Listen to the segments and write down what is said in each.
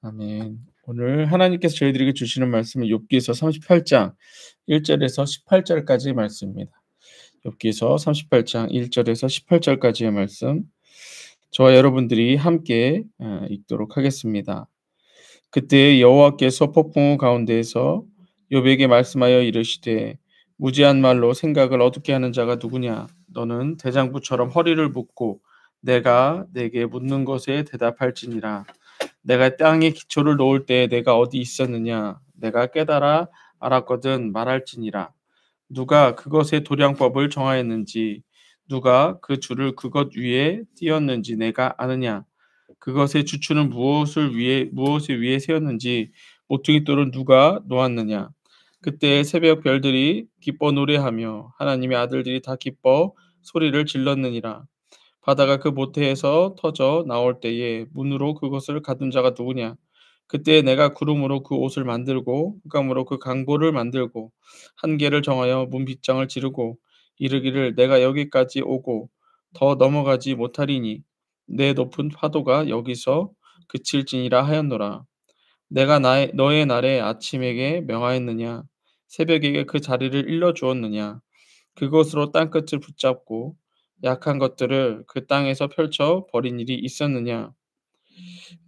아멘. 오늘 하나님께서 저희들에게 주시는 말씀은 욥기서 38장 1절에서 18절까지의 말씀입니다. 욥기서 38장 1절에서 18절까지의 말씀 저와 여러분들이 함께 읽도록 하겠습니다. 그때 여호와께서 폭풍우 가운데에서 욥에게 말씀하여 이르시되 무지한 말로 생각을 어둡게 하는 자가 누구냐? 너는 대장부처럼 허리를 묶고 내가 내게 묻는 것에 대답할지니라. 내가 땅에 기초를 놓을 때에 내가 어디 있었느냐? 내가 깨달아 알았거든 말할지니라. 누가 그것의 도량법을 정하였는지 누가 그 줄을 그것 위에 띄었는지 내가 아느냐? 그것의 주추는 무엇을 위에 세웠는지 모퉁이 돌은 누가 놓았느냐? 그때 새벽 별들이 기뻐 노래하며 하나님의 아들들이 다 기뻐 소리를 질렀느니라. 바다가 그 모태에서 터져 나올 때에 문으로 그것을 가둔 자가 누구냐? 그때 내가 구름으로 그 옷을 만들고 흑암으로 그 강보를 만들고 한계를 정하여 문 빗장을 지르고 이르기를 내가 여기까지 오고 더 넘어가지 못하리니 내 높은 파도가 여기서 그칠지니라 하였노라. 내가 너의 날에 아침에게 명하였느냐? 새벽에게 그 자리를 일러 주었느냐? 그것으로 땅끝을 붙잡고 약한 것들을 그 땅에서 펼쳐 버린 일이 있었느냐?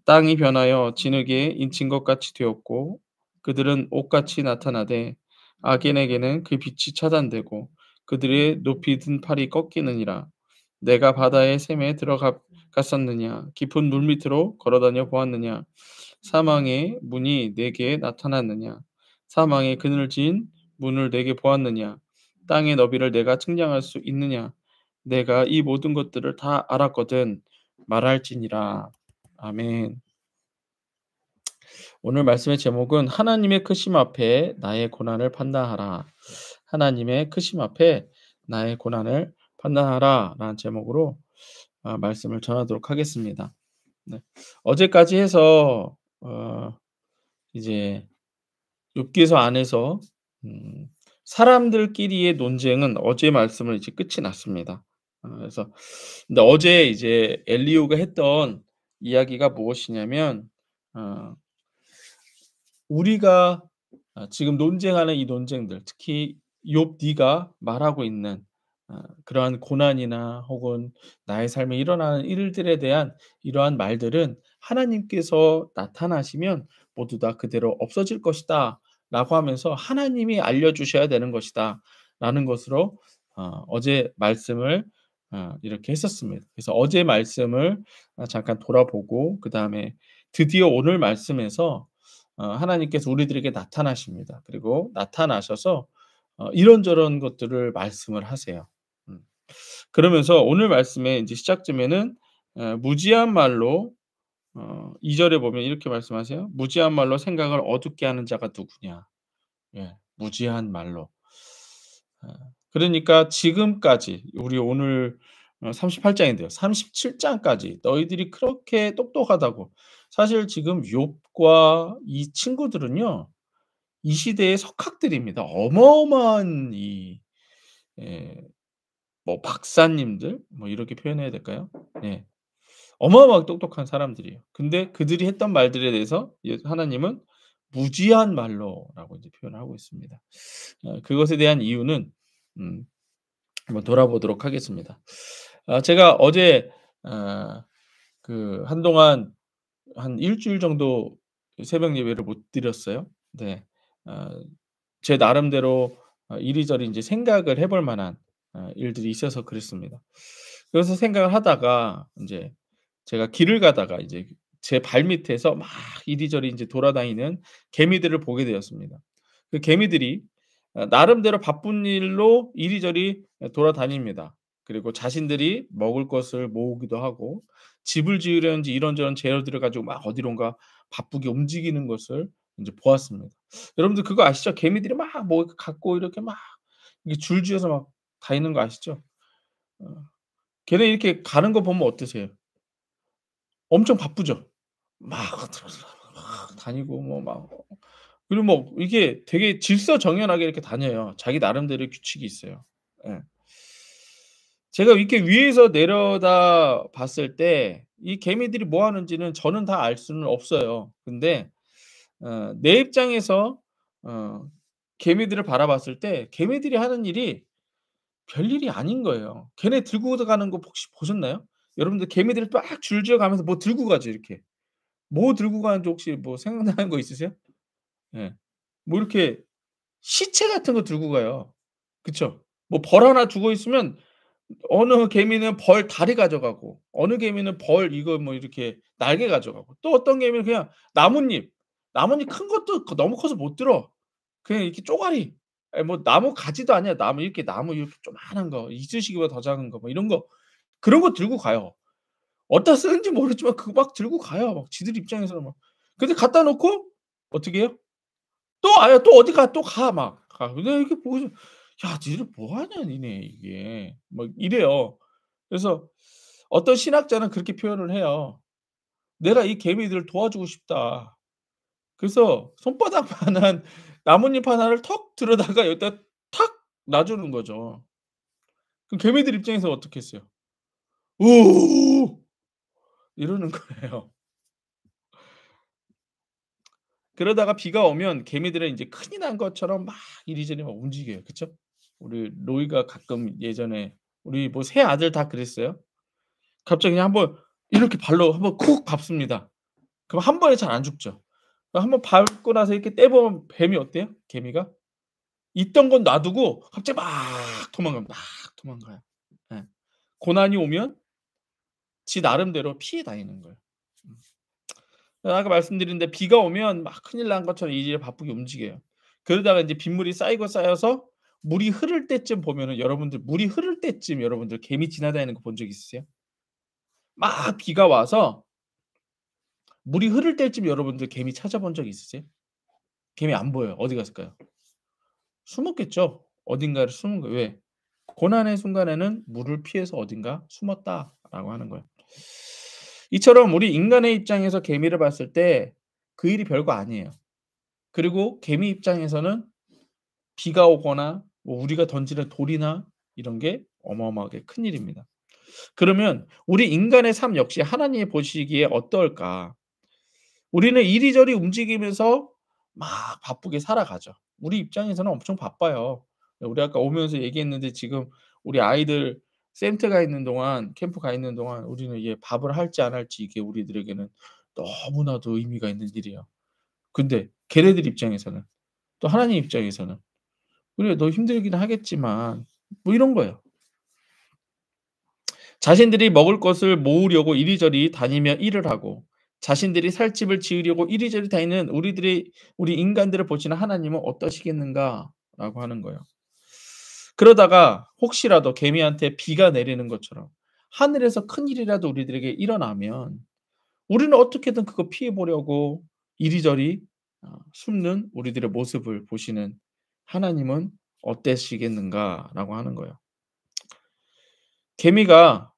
땅이 변하여 진흙에 인친 것 같이 되었고 그들은 옷같이 나타나되 악인에게는 그 빛이 차단되고 그들의 높이 든 팔이 꺾이느니라. 내가 바다의 샘에 들어갔었느냐? 깊은 물 밑으로 걸어다녀 보았느냐? 사망의 문이 내게 나타났느냐? 사망의 그늘진 문을 내게 보았느냐? 땅의 너비를 내가 측량할 수 있느냐? 내가 이 모든 것들을 다 알았거든 말할지니라. 아멘. 오늘 말씀의 제목은 하나님의 크심 앞에 나의 고난을 판단하라. 하나님의 크심 앞에 나의 고난을 판단하라라는 제목으로 말씀을 전하도록 하겠습니다. 네. 어제까지 해서 이제 욥기서 안에서 음, 사람들끼리의 논쟁은 어제 말씀을 이제 끝이 났습니다. 그래서 근데 어제 이제 엘리후가 했던 이야기가 무엇이냐면 어 우리가 지금 논쟁하는 이 논쟁들 특히 욥 네가 말하고 있는 그러한 고난이나 혹은 나의 삶에 일어나는 일들에 대한 이러한 말들은 하나님께서 나타나시면 모두 다 그대로 없어질 것이다라고 하면서 하나님이 알려주셔야 되는 것이다라는 것으로 어제 말씀을 이렇게 했었습니다. 그래서 어제 말씀을 잠깐 돌아보고 그 다음에 드디어 오늘 말씀에서 하나님께서 우리들에게 나타나십니다. 그리고 나타나셔서 이런저런 것들을 말씀을 하세요. 음. 그러면서 오늘 말씀의 인제 시작점에는 무지한 말로 2 절에 보면 이렇게 말씀하세요. "무지한 말로 생각을 어둡게 하는 자가 누구냐." 예. 무지한 말로. 어 그러니까 지금까지 우리 오늘 38 장인데요. 37 장까지 너희들이 그렇게 똑똑하다고 사실 지금 욥과 이 친구들은요. 이 시대의 석학들입니다. 어마어마한 이 예 뭐 박사님들 뭐 이렇게 표현해야 될까요? 예. 어마어마하게 똑똑한 사람들이에요. 근데 그들이 했던 말들에 대해서 하나님은 무지한 말로라고 이제 표현을 하고 있습니다. 그것에 대한 이유는 음 한번 돌아보도록 하겠습니다. 제가 어제 한동안 한 일 주일 정도 새벽 예배를 못 드렸어요. 네. 어 제 나름대로 이리저리 인제 생각을 해볼 만한 일들이 있어서 그랬습니다. 그래서 생각을 하다가 인제 제가 길을 가다가 이제 제 발밑에서 막 이리저리 인제 돌아다니는 개미들을 보게 되었습니다. 그 개미들이 나름대로 바쁜 일로 이리저리 돌아다닙니다. 그리고 자신들이 먹을 것을 모으기도 하고 집을 지으려는지 이런저런 재료들을 가지고 막 어디론가 바쁘게 움직이는 것을 인제 보았습니다. 여러분들 그거 아시죠? 개미들이 막 뭐 갖고 이렇게 막 이게 줄지어서 막 다니는 거 아시죠? 어 걔네 이렇게 가는 거 보면 어떠세요? 엄청 바쁘죠? 막 다니고 뭐 막 그리고 뭐 이게 되게 질서정연하게 이렇게 다녀요. 자기 나름대로의 규칙이 있어요. 예. 제가 이렇게 위에서 내려다 봤을 때 이 개미들이 뭐 하는지는 저는 다 알 수는 없어요. 근데 내 입장에서 어 개미들을 바라봤을 때 개미들이 하는 일이 별일이 아닌 거예요. 걔네 들고 가는 거 혹시 보셨나요? 여러분들 개미들이 막 줄지어 가면서 뭐 들고 가죠 이렇게. 뭐 들고 가는지 혹시 뭐 생각나는 거 있으세요? 예. 뭐 이렇게 시체 같은 거 들고 가요. 그쵸? 뭐 벌 하나 죽어 있으면 어느 개미는 벌 다리 가져가고 어느 개미는 벌 이거 뭐 이렇게 날개 가져가고 또 어떤 개미는 그냥 나뭇잎, 나뭇잎 큰 것도 너무 커서 못 들어. 그냥 이렇게 쪼가리 뭐 나무 가지도 아니야. 나무 이렇게 조그마한 거 이쑤시개보다 더 작은 거 뭐 이런 거 그런 거 들고 가요. 어디다 쓰는지 모르지만 그거 막 들고 가요. 막 지들 입장에서는 막. 근데 갖다 놓고 어떻게 해요? 또 와요. 또 어디 가 또 가 막. 가. 근데 이렇게 보고서 '야 니들 뭐 하냐 니네 이게.' 막 이래요. 그래서 어떤 신학자는 그렇게 표현을 해요. "내가 이 개미들을 도와주고 싶다." 그래서 손바닥만한 나뭇잎 하나를 턱 들여다가 여기다 탁 놔 주는 거죠. 그럼 개미들 입장에서 어떻겠어요? "우우우우." 이러는 거예요. 그러다가 비가 오면 개미들은 인제 큰일 난 것처럼 막 이리저리 막 움직여요. 그쵸? 우리 로이가 가끔 예전에 우리 뭐 세 아들 다 그랬어요. 갑자기 그냥 한번 이렇게 발로 한번 쿡 밟습니다. 그럼 한 번에 잘 안 죽죠. 한번 밟고 나서 이렇게 떼보면 뱀이 어때요? 개미가? 있던 건 놔두고 갑자기 막 도망갑니다. 막 도망가요. 예. 고난이 오면 지 나름대로 피해 다니는 거예요. 음. 아까 말씀드린 데 비가 오면 막 큰일 난 것처럼 이리저리 바쁘게 움직여요. 그러다가 인제 빗물이 쌓이고 쌓여서 물이 흐를 때쯤 보면은 여러분들 물이 흐를 때쯤 여러분들 개미 지나다니는 거 본 적 있으세요? 막 비가 와서 물이 흐를 때쯤 여러분들 개미 찾아본 적 있으세요? 개미 안 보여요. 어디 갔을까요? 숨었겠죠. 어딘가에 숨은 거예요. 왜? 고난의 순간에는 물을 피해서 어딘가 숨었다라고 하는 거예요. 이처럼 우리 인간의 입장에서 개미를 봤을 때 그 일이 별거 아니에요. 그리고 개미 입장에서는 비가 오거나 뭐 우리가 던지는 돌이나 이런 게 어마어마하게 큰일입니다. 그러면 우리 인간의 삶 역시 하나님이 보시기에 어떨까? 우리는 이리저리 움직이면서 막 바쁘게 살아가죠. 우리 입장에서는 엄청 바빠요. 우리 아까 오면서 얘기했는데 지금 우리 아이들 센터 가 있는 동안 캠프 가 있는 동안 우리는 이게 밥을 할지 안 할지 이게 우리들에게는 너무나도 의미가 있는 일이에요. 근데 걔네들 입장에서는 또 하나님 입장에서는 "그래 너 힘들긴 하겠지만" 뭐 이런 거예요. 자신들이 먹을 것을 모으려고 이리저리 다니며 일을 하고 자신들이 살 집을 지으려고 이리저리 다니는 우리 인간들을 보시는 하나님은 어떠시겠는가라고 하는 거예요. 그러다가 혹시라도 개미한테 비가 내리는 것처럼 하늘에서 큰일이라도 우리들에게 일어나면 우리는 어떻게든 그거 피해 보려고 이리저리 숨는 우리들의 모습을 보시는 하나님은 어떠시겠는가라고 하는 거예요. 개미가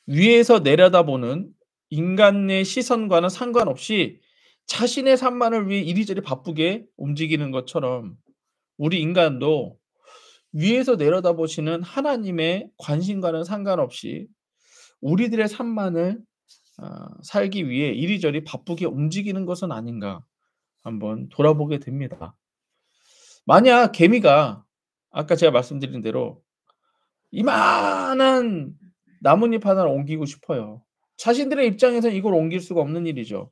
위에서 내려다보는 인간의 시선과는 상관없이 자신의 삶만을 위해 이리저리 바쁘게 움직이는 것처럼 우리 인간도 위에서 내려다보시는 하나님의 관심과는 상관없이 우리들의 삶만을 살기 위해 이리저리 바쁘게 움직이는 것은 아닌가 한번 돌아보게 됩니다. 만약 개미가 아까 제가 말씀드린 대로 이만한 나뭇잎 하나를 옮기고 싶어요. 자신들의 입장에서는 이걸 옮길 수가 없는 일이죠.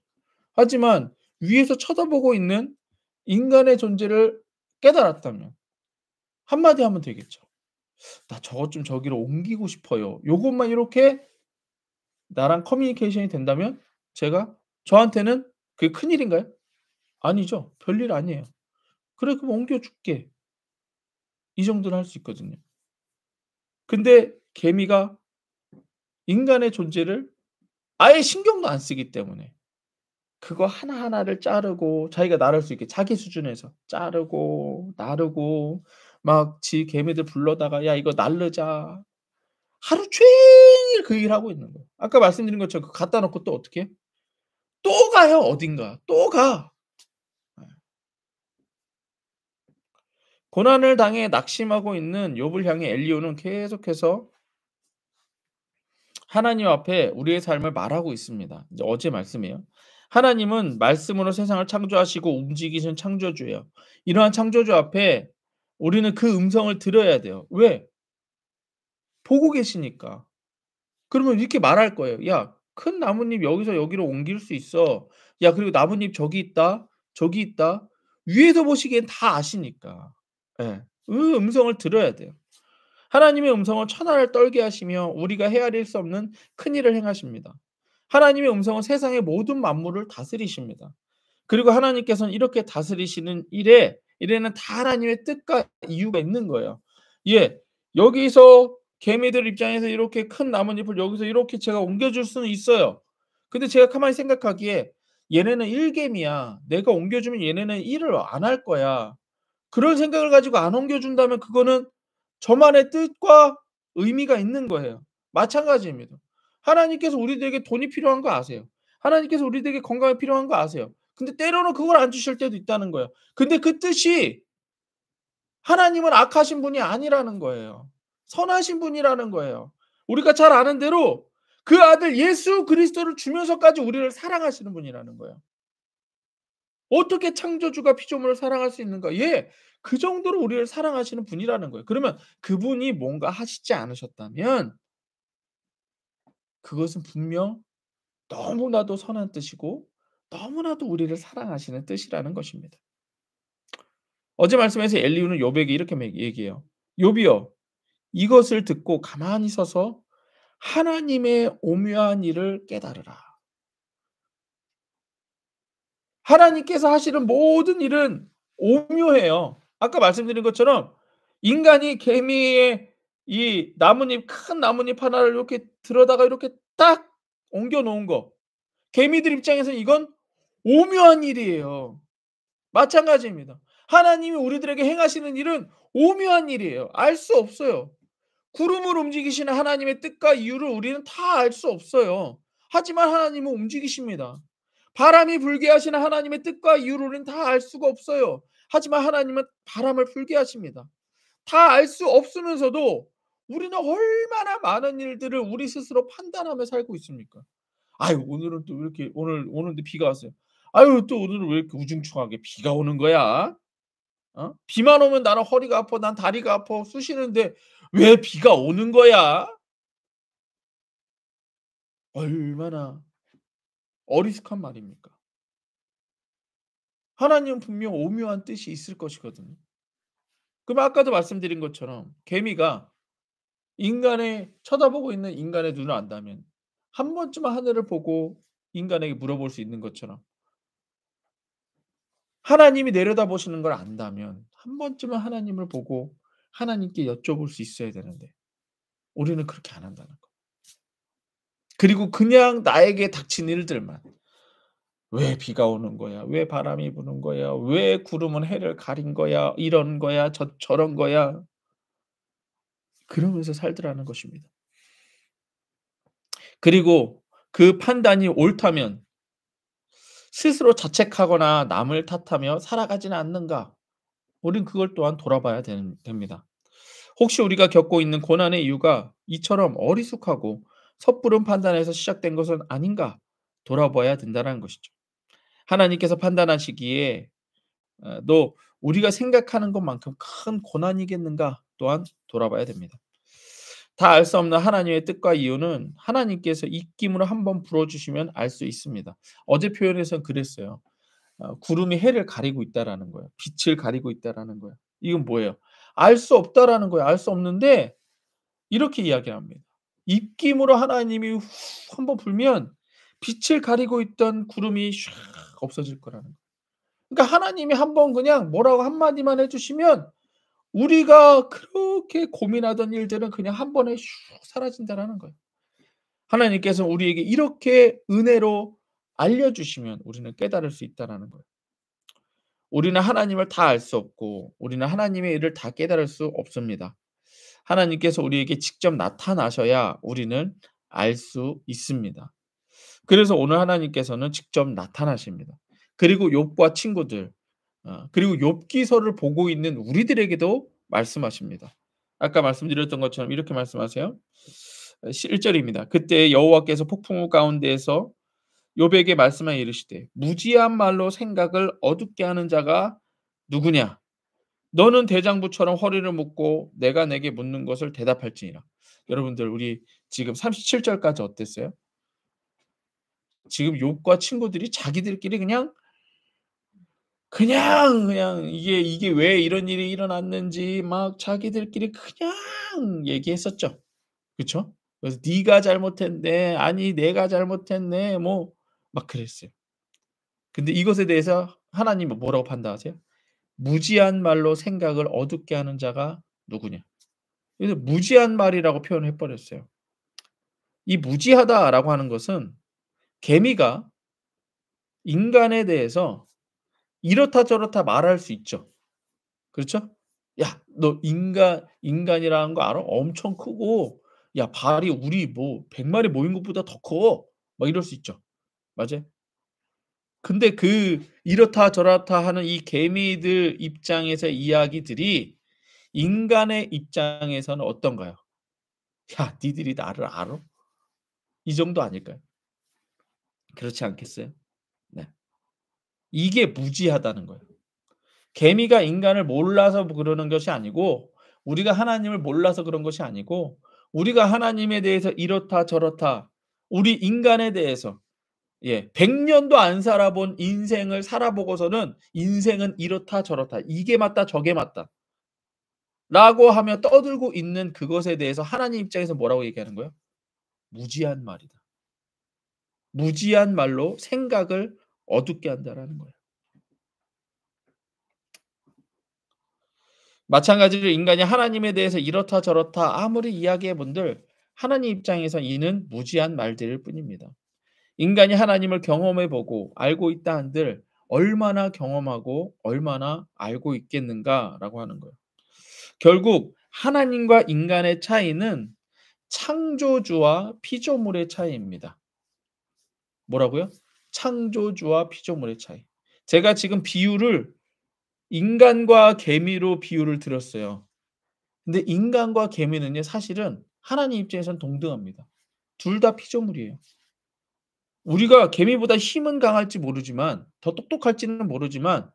하지만 위에서 쳐다보고 있는 인간의 존재를 깨달았다면 한마디 하면 되겠죠. "나 저것 좀 저기로 옮기고 싶어요." 요것만 이렇게 나랑 커뮤니케이션이 된다면 제가 저한테는 그게 큰일인가요? 아니죠. 별일 아니에요. "그래 그럼 옮겨 줄게." 이 정도는 할 수 있거든요. 근데 개미가 인간의 존재를 아예 신경도 안 쓰기 때문에 그거 하나하나를 자르고 자기가 나를 수 있게 자기 수준에서 자르고 나르고 막 지 개미들 불러다가 "야 이거 나르자." 하루 종일 그 일하고 있는 거예요. 아까 말씀드린 것처럼 그거 갖다 놓고 또 어떻게 해요? 또 가요 어딘가. 또 가. 예. 고난을 당해 낙심하고 있는 욥을 향해 엘리후는 계속해서 하나님 앞에 우리의 삶을 말하고 있습니다. 이제 어제 말씀이에요. 하나님은 말씀으로 세상을 창조하시고 움직이신 창조주예요. 이러한 창조주 앞에 우리는 그 음성을 들어야 돼요. 왜? 보고 계시니까. 그러면 이렇게 말할 거예요. "야, 큰 나뭇잎 여기서 여기로 옮길 수 있어. 야, 그리고 나뭇잎 저기 있다. 저기 있다." 위에서 보시기엔 다 아시니까. 예. 그 음성을 들어야 돼요. 하나님의 음성은 천하를 떨게 하시며 우리가 헤아릴 수 없는 큰 일을 행하십니다. 하나님의 음성은 세상의 모든 만물을 다스리십니다. 그리고 하나님께서는 이렇게 다스리시는 일에는 다 하나님의 뜻과 이유가 있는 거예요. 예. 여기서 개미들 입장에서 이렇게 큰 나뭇잎을 여기서 이렇게 제가 옮겨줄 수는 있어요. 근데 제가 가만히 생각하기에 '얘네는 일개미야. 내가 옮겨주면 얘네는 일을 안 할 거야.' 그런 생각을 가지고 안 옮겨준다면 그거는 저만의 뜻과 의미가 있는 거예요. 마찬가지입니다. 하나님께서 우리들에게 돈이 필요한 거 아세요. 하나님께서 우리들에게 건강이 필요한 거 아세요. 근데 때로는 그걸 안 주실 때도 있다는 거예요. 근데 그 뜻이 하나님은 악하신 분이 아니라는 거예요. 선하신 분이라는 거예요. 우리가 잘 아는 대로 그 아들 예수 그리스도를 주면서까지 우리를 사랑하시는 분이라는 거예요. 어떻게 창조주가 피조물을 사랑할 수 있는가? 예. 그 정도로 우리를 사랑하시는 분이라는 거예요. 그러면 그분이 뭔가 하시지 않으셨다면 그것은 분명 너무나도 선한 뜻이고 너무나도 우리를 사랑하시는 뜻이라는 것입니다. 어제 말씀에서 엘리후는 욥에게 이렇게 얘기해요. "욥이여, 이것을 듣고 가만히 서서 하나님의 오묘한 일을 깨달으라." 하나님께서 하시는 모든 일은 오묘해요. 아까 말씀드린 것처럼 인간이 개미의 이 나뭇잎 큰 나뭇잎 하나를 이렇게 들어다가 이렇게 딱 옮겨 놓은 거. 개미들 입장에서는 이건 오묘한 일이에요. 마찬가지입니다. 하나님이 우리들에게 행하시는 일은 오묘한 일이에요. 알 수 없어요. 구름을 움직이시는 하나님의 뜻과 이유를 우리는 다 알 수 없어요. 하지만 하나님은 움직이십니다. 바람이 불게 하시는 하나님의 뜻과 이유를 우리는 다 알 수가 없어요. 하지만 하나님은 바람을 불게 하십니다. 다 알 수 없으면서도 우리는 얼마나 많은 일들을 우리 스스로 판단하며 살고 있습니까? '아유, 오늘은 또 왜 이렇게 오는데 비가 왔어요. 아유, 또 오늘은 왜 이렇게 우중충하게 비가 오는 거야? 어? 비만 오면 나는 허리가 아파. 난 다리가 아파. 쑤시는데 왜 비가 오는 거야?' 얼마나 어리숙한 말입니까? 하나님은 분명 오묘한 뜻이 있을 것이거든요. 그럼 아까도 말씀드린 것처럼 개미가 인간의 쳐다보고 있는 인간의 눈을 안다면 한 번쯤은 하늘을 보고 인간에게 물어볼 수 있는 것처럼 하나님이 내려다보시는 걸 안다면 한 번쯤은 하나님을 보고 하나님께 여쭤볼 수 있어야 되는데 우리는 그렇게 안 한다는 거. 그리고 그냥 나에게 닥친 일들만 '왜 비가 오는 거야? 왜 바람이 부는 거야? 왜 구름은 해를 가린 거야? 이런 거야. 저런 거야.' 그러면서 살더라는 것입니다. 그리고 그 판단이 옳다면 스스로 자책하거나 남을 탓하며 살아가지는 않는가? 우린 그걸 또한 돌아봐야 됩니다. 혹시 우리가 겪고 있는 고난의 이유가 이처럼 어리숙하고 섣부른 판단에서 시작된 것은 아닌가? 돌아봐야 된다는 것이죠. 하나님께서 판단하시기에 또 우리가 생각하는 것만큼 큰 고난이겠는가? 또한 돌아봐야 됩니다. 다 알 수 없는 하나님의 뜻과 이유는 하나님께서 입김으로 한번 불어 주시면 알 수 있습니다. 어제 표현에서는 그랬어요. 구름이 해를 가리고 있다라는 거예요. 빛을 가리고 있다라는 거예요. 이건 뭐예요? 알 수 없다라는 거예요. 알 수 없는데 이렇게 이야기합니다. 입김으로 하나님이 후 한번 불면 빛을 가리고 있던 구름이 샥 없어질 거라는 거예요. 그러니까 하나님이 한번 그냥 뭐라고 한마디만 해 주시면 우리가 그렇게 고민하던 일들은 그냥 한 번에 슉 사라진다라는 거예요. 하나님께서 우리에게 이렇게 은혜로 알려 주시면 우리는 깨달을 수 있다라는 거예요. 우리는 하나님을 다 알 수 없고 우리는 하나님의 일을 다 깨달을 수 없습니다. 하나님께서 우리에게 직접 나타나셔야 우리는 알 수 있습니다. 그래서 오늘 하나님께서는 직접 나타나십니다. 그리고 욥과 친구들 그리고 욥기서를 보고 있는 우리들에게도 말씀하십니다. 아까 말씀드렸던 것처럼 이렇게 말씀하세요. 1 절입니다. 그때 여호와께서 폭풍우 가운데에서 욥에게 말씀하여 이르시되 무지한 말로 생각을 어둡게 하는 자가 누구냐? 너는 대장부처럼 허리를 묶고 내가 내게 묻는 것을 대답할지니라. 여러분들 우리 지금 37 절까지 어땠어요? 지금 욥과 친구들이 자기들끼리 그냥 이게 왜 이런 일이 일어났는지 막 자기들끼리 그냥 얘기했었죠. 그쵸? 그래서 "네가 잘못했네. 아니 내가 잘못했네." 뭐 막 그랬어요. 근데 이것에 대해서 하나님은 뭐라고 판단하세요? "무지한 말로 생각을 어둡게 하는 자가 누구냐." 그래서 무지한 말이라고 표현해 버렸어요. 이 무지하다라고 하는 것은 개미가 인간에 대해서 이렇다 저렇다 말할 수 있죠. 그렇죠? "야 너 인간이라는 거 알아? 엄청 크고 야 발이 우리 뭐 100 마리 모인 것보다 더 커." 막 이럴 수 있죠. 맞아요? 근데 이렇다 저렇다 하는 이 개미들 입장에서의 이야기들이 인간의 입장에서는 어떤가요? '야 니들이 나를 알아?' 이 정도 아닐까요? 그렇지 않겠어요? 네. 이게 무지하다는 거예요. 개미가 인간을 몰라서 그러는 것이 아니고 우리가 하나님을 몰라서 그런 것이 아니고 우리가 하나님에 대해서 이렇다 저렇다 우리 인간에 대해서 100 년도 안 살아본 인생을 살아보고서는 '인생은 이렇다 저렇다. 이게 맞다 저게 맞다.'라고 하며 떠들고 있는 그것에 대해서 하나님 입장에서 뭐라고 얘기하는 거예요? 무지한 말이다. 무지한 말로 생각을 어둡게 한다라는 거예요. 마찬가지로 인간이 하나님에 대해서 이렇다 저렇다 아무리 이야기해 본들 하나님 입장에서 이는 무지한 말들일 뿐입니다. 인간이 하나님을 경험해 보고 알고 있다 한들 얼마나 경험하고 얼마나 알고 있겠는가라고 하는 거예요. 결국 하나님과 인간의 차이는 창조주와 피조물의 차이입니다. 뭐라고요? 창조주와 피조물의 차이. 제가 지금 비유를 인간과 개미로 비유를 들었어요. 근데 인간과 개미는요 사실은 하나님 입장에선 동등합니다. 둘 다 피조물이에요. 우리가 개미보다 힘은 강할지 모르지만 더 똑똑할지는 모르지만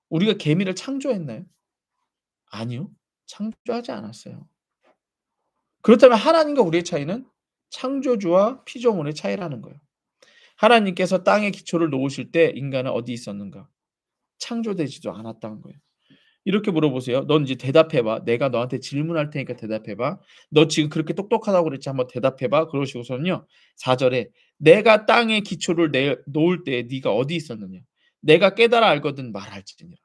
우리가 개미를 창조했나요? 아니요. 창조하지 않았어요. 그렇다면 하나님과 우리의 차이는 창조주와 피조물의 차이라는 거예요. 하나님께서 땅에 기초를 놓으실 때 인간은 어디 있었는가? 창조되지도 않았다는 거예요. 이렇게 물어보세요. "넌 이제 대답해 봐. 내가 너한테 질문할 테니까 대답해 봐. 너 지금 그렇게 똑똑하다고 그랬지. 한번 대답해 봐." 그러시고서는요. 4 절에 "내가 땅에 기초를 놓을 때에 네가 어디 있었느냐? 내가 깨달아 알거든 말할지니라."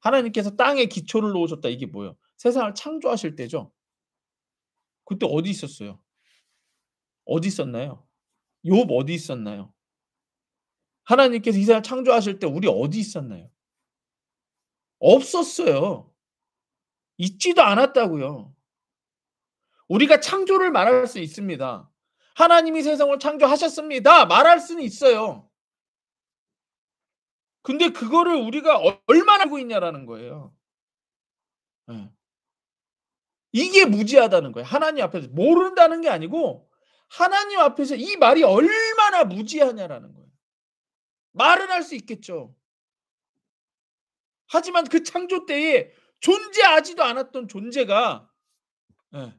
하나님께서 땅에 기초를 놓으셨다. 이게 뭐예요? 세상을 창조하실 때죠. 그때 어디 있었어요? 어디 있었나요? 욥 어디 있었나요? 하나님께서 이 세상을 창조하실 때 우리 어디 있었나요? 없었어요. 있지도 않았다고요. 우리가 창조를 말할 수 있습니다. "하나님이 세상을 창조하셨습니다." 말할 수는 있어요. 근데 그거를 우리가 얼마나 알고 있냐라는 거예요. 예. 이게 무지하다는 거예요. 하나님 앞에서 모른다는 게 아니고 하나님 앞에서 이 말이 얼마나 무지하냐라는 거예요. 말은 할 수 있겠죠. 하지만 그 창조 때에 존재하지도 않았던 존재가 예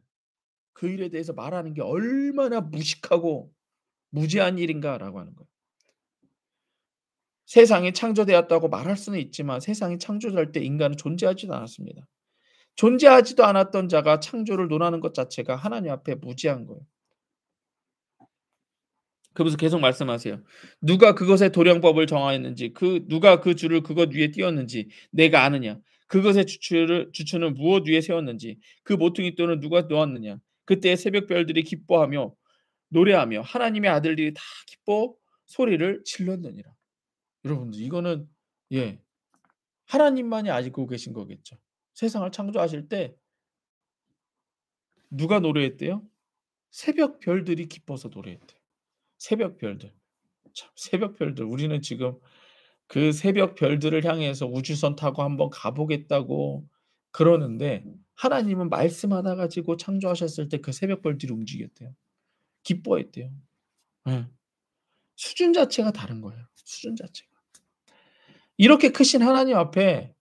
그 일에 대해서 말하는 게 얼마나 무식하고 무지한 일인가라고 하는 거예요. 세상이 창조되었다고 말할 수는 있지만 세상이 창조될 때 인간은 존재하지도 않았습니다. 존재하지도 않았던 자가 창조를 논하는 것 자체가 하나님 앞에 무지한 거예요. 그러면서 계속 말씀하세요. "누가 그것의 도량법을 정하였는지 누가 그 줄을 그것 위에 띄었는지 내가 아느냐? 그것의 주추는 무엇 위에 세웠는지 그 모퉁이 돌은 누가 놓았느냐? 그때의 새벽 별들이 기뻐하며 노래하며 하나님의 아들들이 다 기뻐 소리를 질렀느니라." 여러분들 이거는 예 하나님만이 알고 계신 거겠죠. 세상을 창조하실 때 누가 노래했대요? 새벽 별들이 기뻐서 노래했대요. 새벽 별들. 참 새벽 별들 우리는 지금 그 새벽 별들을 향해서 우주선 타고 한번 가 보겠다고 그러는데 하나님은 말씀 하나 가지고 창조하셨을 때 그 새벽 별들이 움직였대요. 기뻐했대요. 예. 수준 자체가 다른 거예요, 수준 자체가. 이렇게 크신 하나님 앞에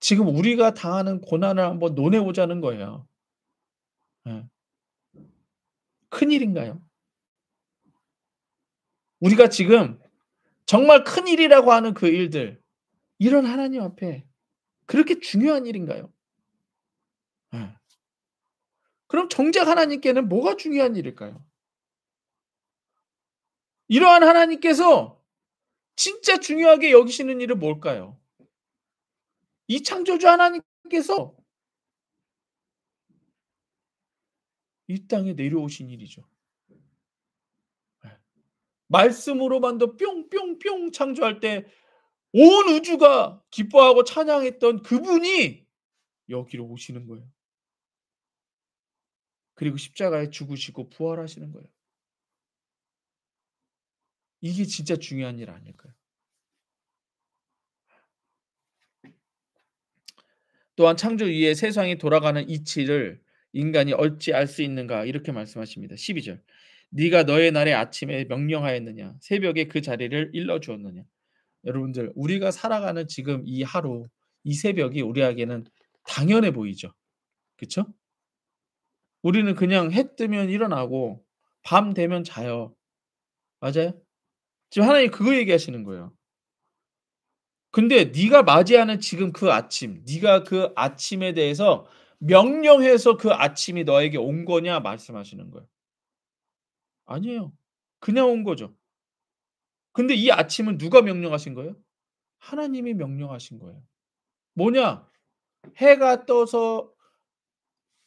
지금 우리가 당하는 고난을 한번 논해 보자는 거예요. 예. 큰일인가요? 우리가 지금 정말 큰일이라고 하는 그 일들, 이런 하나님 앞에 그렇게 중요한 일인가요? 예. 그럼 정작 하나님께는 뭐가 중요한 일일까요? 이러한 하나님께서 진짜 중요하게 여기시는 일은 뭘까요? 이 창조주 하나님께서 이 땅에 내려오신 일이죠. 예. 말씀으로만도 뿅뿅뿅 창조할 때 온 우주가 기뻐하고 찬양했던 그분이 여기로 오시는 거예요. 그리고 십자가에 죽으시고 부활하시는 거예요. 이게 진짜 중요한 일 아닐까요? 또한 창조 이후에 세상이 돌아가는 이치를 인간이 어찌 알 수 있는가 이렇게 말씀하십니다. 12절. 네가 너의 날에 아침에 명령하였느냐 새벽에 그 자리를 일러 주었느냐. 여러분들 우리가 살아가는 지금 이 하루 이 새벽이 우리에게는 당연해 보이죠. 그쵸? 우리는 그냥 해 뜨면 일어나고 밤 되면 자요. 맞아요? 지금 하나님 그거 얘기하시는 거예요. 근데 네가 맞이하는 지금 그 아침, 네가 그 아침에 대해서 명령해서 그 아침이 너에게 온 거냐 말씀하시는 거예요. 아니에요. 그냥 온 거죠. 근데 이 아침은 누가 명령하신 거예요? 하나님이 명령하신 거예요. 뭐냐? 해가 떠서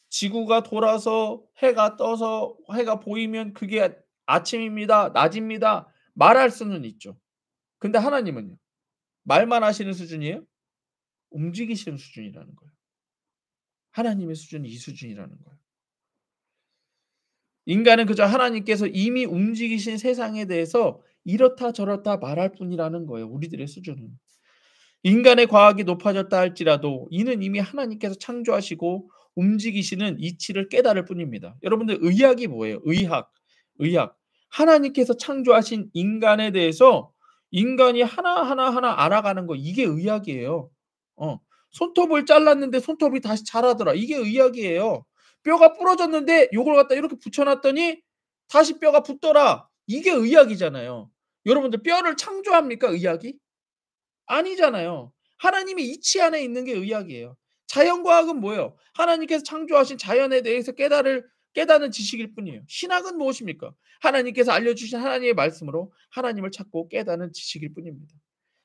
지구가 돌아서 해가 떠서 해가 보이면 그게 아침입니다. 낮입니다. 말할 수는 있죠. 근데 하나님은요? 말만 하시는 수준이에요? 움직이시는 수준이라는 거예요. 하나님의 수준이 이 수준이라는 거예요. 인간은 그저 하나님께서 이미 움직이신 세상에 대해서 이렇다 저렇다 말할 뿐이라는 거예요, 우리들의 수준은. 인간의 과학이 높아졌다 할지라도 이는 이미 하나님께서 창조하시고 움직이시는 이치를 깨달을 뿐입니다. 여러분들 의학이 뭐예요? 의학. 의학. 하나님께서 창조하신 인간에 대해서 인간이 하나하나 알아가는 거 이게 의학이에요. 어. 손톱을 잘랐는데 손톱이 다시 자라더라. 이게 의학이에요. 뼈가 부러졌는데 요걸 갖다 이렇게 붙여 놨더니 다시 뼈가 붙더라. 이게 의학이잖아요. 여러분들 뼈를 창조합니까, 의학이? 아니잖아요. 하나님의 이치 안에 있는 게 의학이에요. 자연과학은 뭐예요? 하나님께서 창조하신 자연에 대해서 깨닫는 지식일 뿐이에요. 신학은 무엇입니까? 하나님께서 알려주신 하나님의 말씀으로 하나님을 찾고 깨닫는 지식일 뿐입니다.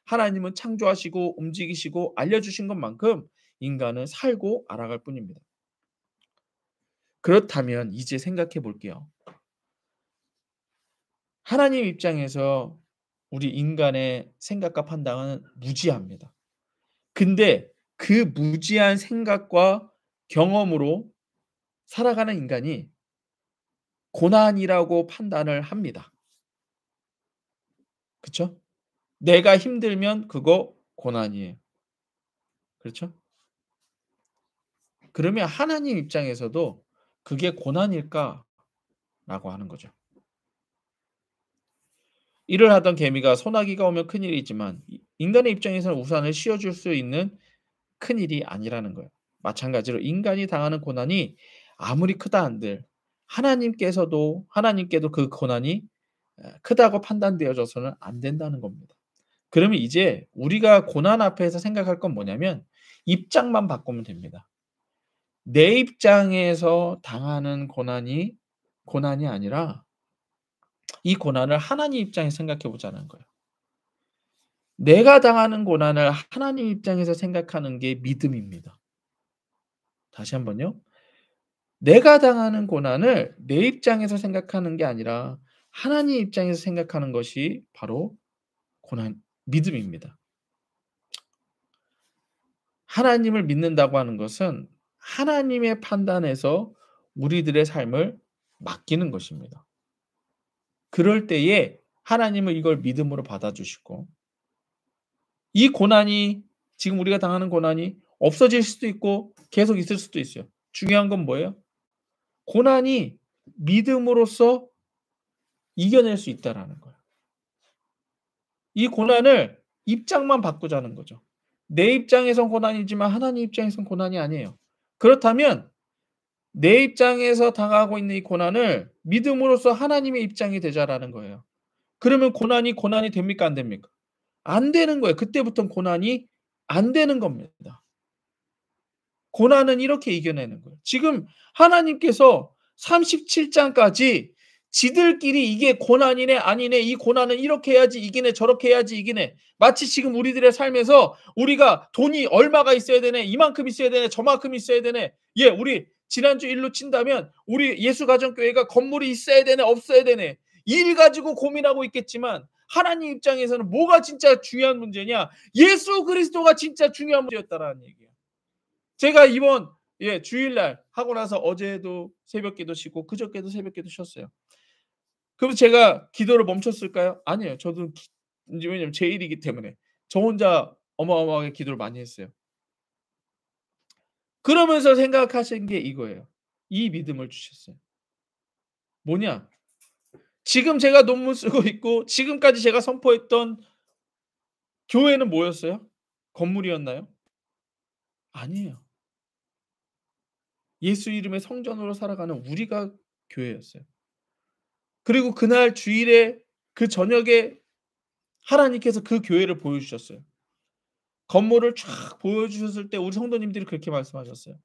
하나님은 창조하시고 움직이시고 알려주신 것만큼 인간은 살고 알아갈 뿐입니다. 그렇다면 이제 생각해 볼게요. 하나님 입장에서 우리 인간의 생각과 판단은 무지합니다. 근데 그 무지한 생각과 경험으로 살아가는 인간이 고난이라고 판단을 합니다. 그쵸? 내가 힘들면 그거 고난이에요. 그렇죠? 그러면 하나님 입장에서도 '그게 고난일까?'라고 하는 거죠. 일을 하던 개미가 소나기가 오면 큰일이지만 인간의 입장에서는 우산을 씌워 줄 수 있는 큰일이 아니라는 거예요. 마찬가지로 인간이 당하는 고난이 아무리 크다 한들 하나님께도 그 고난이 크다고 판단되어져서는 안 된다는 겁니다. 그러면 이제 우리가 고난 앞에서 생각할 건 뭐냐면 입장만 바꾸면 됩니다. 내 입장에서 당하는 고난이 아니라 이 고난을 하나님 입장에서 생각해 보자는 거예요. 내가 당하는 고난을 하나님 입장에서 생각하는 게 믿음입니다. 다시 한번요. 내가 당하는 고난을 내 입장에서 생각하는 게 아니라 하나님 입장에서 생각하는 것이 바로 믿음입니다. 하나님을 믿는다고 하는 것은 하나님의 판단에서 우리들의 삶을 맡기는 것입니다. 그럴 때에 하나님은 이걸 믿음으로 받아주시고 이 고난이 지금 우리가 당하는 고난이 없어질 수도 있고 계속 있을 수도 있어요. 중요한 건 뭐예요? 고난이 믿음으로써 이겨낼 수 있다라는 거예요. 이 고난을 입장만 바꾸자는 거죠. 내 입장에선 고난이지만 하나님 입장에선 고난이 아니에요. 그렇다면 내 입장에서 당하고 있는 이 고난을 믿음으로써 하나님의 입장이 되자라는 거예요. 그러면 고난이 고난이 됩니까 안 됩니까? 안 되는 거예요. 그때부터는 고난이 안 되는 겁니다. 고난은 이렇게 이겨내는 거예요. 지금 하나님께서 37 장까지 지들끼리 이게 고난이네 아니네 이 고난은 이렇게 해야지 이기네 저렇게 해야지 이기네 마치 지금 우리들의 삶에서 우리가 돈이 얼마가 있어야 되네 이만큼 있어야 되네 저만큼 있어야 되네 예 우리 지난주 일로 친다면 우리 예수가정교회가 건물이 있어야 되네 없어야 되네 일 가지고 고민하고 있겠지만 하나님 입장에서는 뭐가 진짜 중요한 문제냐 예수 그리스도가 진짜 중요한 문제였다라는 얘기예요. 제가 이번 주일날 하고 나서 어제도 새벽기도 쉬고 그저께도 새벽기도 쉬었어요. 그럼 제가 기도를 멈췄을까요? 아니에요. 저도 인제 왜냐면 제 일이기 때문에. 저 혼자 어마어마하게 기도를 많이 했어요. 그러면서 생각하신 게 이거예요. 이 믿음을 주셨어요. 뭐냐? 지금 제가 논문 쓰고 있고 지금까지 제가 선포했던 교회는 뭐였어요? 건물이었나요? 아니에요. 예수 이름의 성전으로 살아가는 우리가 교회였어요. 그리고 그날 주일에 그 저녁에 하나님께서 그 교회를 보여주셨어요. 건물을 쫙 보여주셨을 때 우리 성도님들이 그렇게 말씀하셨어요.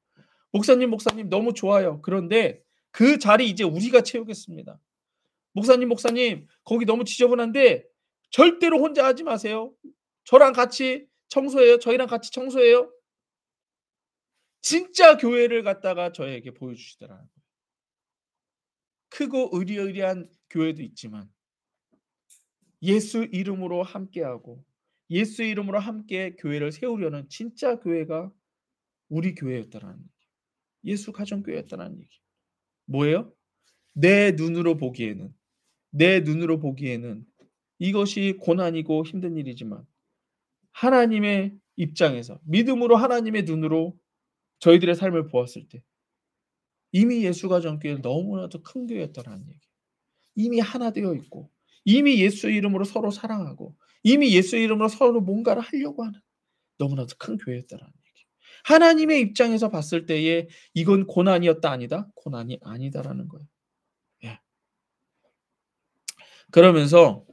"목사님, 목사님 너무 좋아요. 그런데 그 자리 이제 우리가 채우겠습니다. 목사님, 목사님 거기 너무 지저분한데 절대로 혼자 하지 마세요. 저랑 같이 청소해요. 저희랑 같이 청소해요." 진짜 교회를 갖다가 저에게 보여주시더라고요. 크고 의리의리한 교회도 있지만 예수 이름으로 함께하고 예수 이름으로 함께 교회를 세우려는 진짜 교회가 우리 교회였다라는 얘기. 예수 가정교회였다라는 얘기. 뭐예요? 내 눈으로 보기에는 이것이 고난이고 힘든 일이지만 하나님의 입장에서 믿음으로 하나님의 눈으로 저희들의 삶을 보았을 때 이미 예수 가정교회는 너무나도 큰 교회였다라는 얘기. 이미 하나 되어 있고 이미 예수 이름으로 서로 사랑하고 이미 예수 이름으로 서로 뭔가를 하려고 하는 너무나도 큰 교회였다라는 얘기. 하나님의 입장에서 봤을 때에 이건 고난이었다 아니다? 고난이 아니다라는 거예요. 예. 그러면서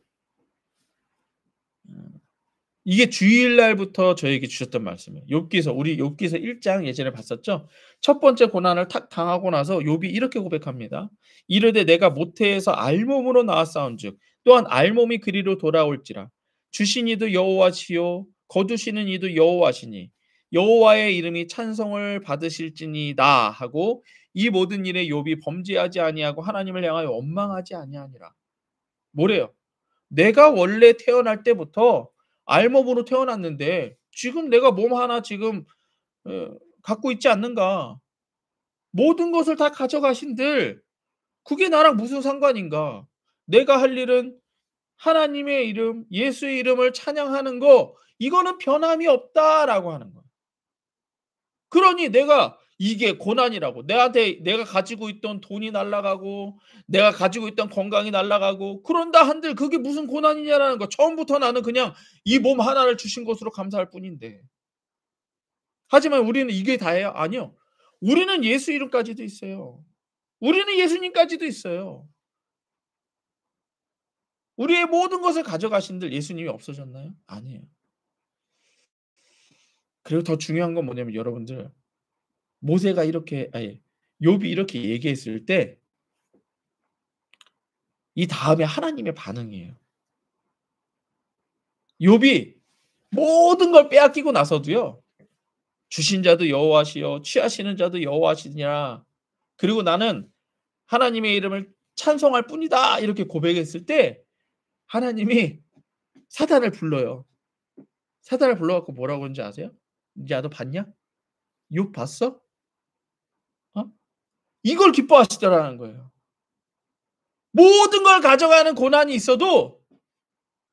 이게 주일날부터 저에게 주셨던 말씀이에요. 욥기서 우리 욥기서 1장 예전에 봤었죠? 첫 번째 고난을 탁 당하고 나서 욥이 이렇게 고백합니다. "이르되 내가 모태에서 알몸으로 나왔사온즉 또한 알몸이 그리로 돌아올지라. 주신 이도 여호와시요 거두시는 이도 여호와시니 여호와의 이름이 찬송을 받으실지니이다." 하고 이 모든 일에 욥이 범죄하지 아니하고 하나님을 향하여 원망하지 아니하니라. 뭐래요? 내가 원래 태어날 때부터 알몸으로 태어났는데 지금 내가 몸 하나 지금 갖고 있지 않는가. 모든 것을 다 가져가신들 그게 나랑 무슨 상관인가. 내가 할 일은 하나님의 이름, 예수의 이름을 찬양하는 거 이거는 변함이 없다라고 하는 거예요. 그러니 내가 이게 고난이라고 내한테 내가 가지고 있던 돈이 날아가고 내가 가지고 있던 건강이 날아가고 그런다 한들 그게 무슨 고난이냐라는 거. 처음부터 나는 그냥 이 몸 하나를 주신 것으로 감사할 뿐인데. 하지만 우리는 이게 다예요? 아니요. 우리는 예수 이름까지도 있어요. 우리는 예수님까지도 있어요. 우리의 모든 것을 가져가신들 예수님이 없어졌나요? 아니에요. 그리고 더 중요한 건 뭐냐면 여러분들 모세가 이렇게 아니 욥이 이렇게 얘기했을 때 이 다음에 하나님의 반응이에요. 욥이 모든 걸 빼앗기고 나서도요. 주신 자도 여호와시요 취하시는 자도 여호와시니라. 그리고 나는 하나님의 이름을 찬송할 뿐이다. 이렇게 고백했을 때 하나님이 사단을 불러요. 사단을 불러 갖고 뭐라고 그러는지 아세요? "야 너 봤냐? 욥 봤어? 어?" 이걸 기뻐하시더라는 거예요. 모든 걸 가져가는 고난이 있어도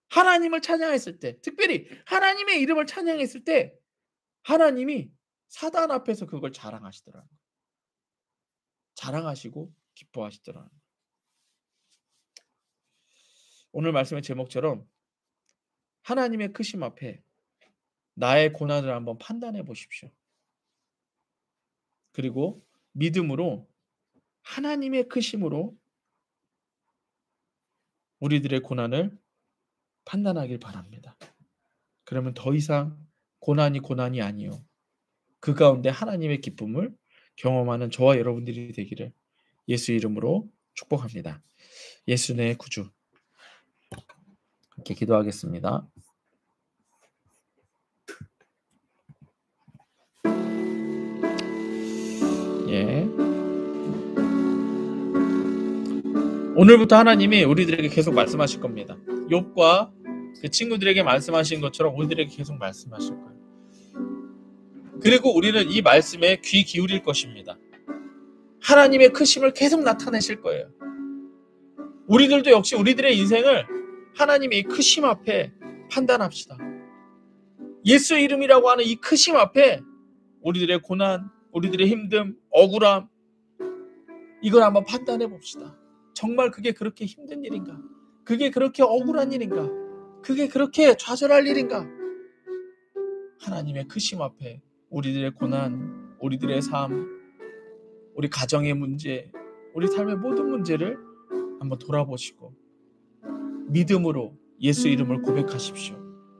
하나님을 찬양했을 때, 특별히 하나님의 이름을 찬양했을 때 하나님이 사단 앞에서 그걸 자랑하시더라는 거예요. 자랑하시고 기뻐하시더라는 거예요. 오늘 말씀의 제목처럼 하나님의 크심 앞에 나의 고난을 한번 판단해 보십시오. 그리고 믿음으로 하나님의 크심으로 우리들의 고난을 판단하길 바랍니다. 그러면 더 이상 고난이 아니요, 그 가운데 하나님의 기쁨을 경험하는 저와 여러분들이 되기를 예수 이름으로 축복합니다. 예수 내 구주. 함께 기도하겠습니다. 예. 오늘부터 하나님이 우리들에게 계속 말씀하실 겁니다. 욥과 그 친구들에게 말씀하신 것처럼 우리들에게 계속 말씀하실 거예요. 그리고 우리는 이 말씀에 귀 기울일 것입니다. 하나님의 크심을 계속 나타내실 거예요. 우리들도 역시 우리들의 인생을 하나님의 이 크심 앞에 판단합시다. 예수 이름이라고 하는 이 크심 앞에 우리들의 고난, 우리들의 힘듦, 억울함, 이걸 한번 판단해 봅시다. 정말 그게 그렇게 힘든 일인가? 그게 그렇게 억울한 일인가? 그게 그렇게 좌절할 일인가? 하나님의 크심 앞에 우리들의 고난, 우리들의 삶, 우리 가정의 문제, 우리 삶의 모든 문제를 한번 돌아보시고 믿음으로 예수 이름을 고백하십시오.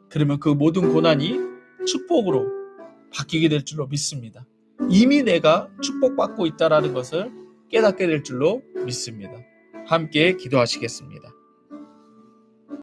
그러면 그 모든 고난이 축복으로 바뀌게 될 줄로 믿습니다. 이미 내가 축복받고 있다는 것을 깨닫게 될 줄로 믿습니다. 함께 기도하시겠습니다.